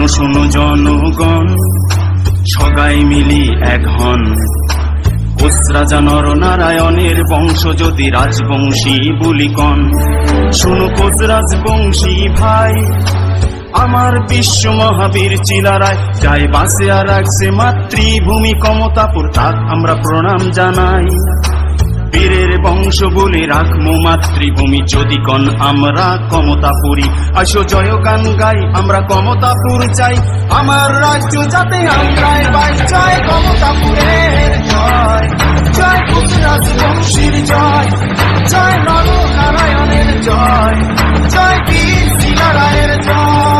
শোনো শোনো জনগণ, সগাই মিলি এক হন। কোচ রাজা নরনারায়ণের বংশ যদি রাজবংশী বলি কন। শোনো কোচ রাজবংশী ভাই, আমার বিশ্ব মহাবীর চিলারায় যাই বাসে আর রাখছে মাতৃভূমি কমতাপুর, তাক আমরা প্রণাম জানাই। বীরের বংশ বলে রাখমো মাতৃভূমি, যদি কন আমরা কমতাপুরী। আসো জয় গান গাই, আমরা কমতাপুর চাই, আমার রাজ্য যাতে আমরাই পাই। জয় কমতাপুরের জয়, জয় কোচ রাজবংশীর জয়, জয় নরনারায়ণের জয়, জয় বীর চিলারায়ের জয়।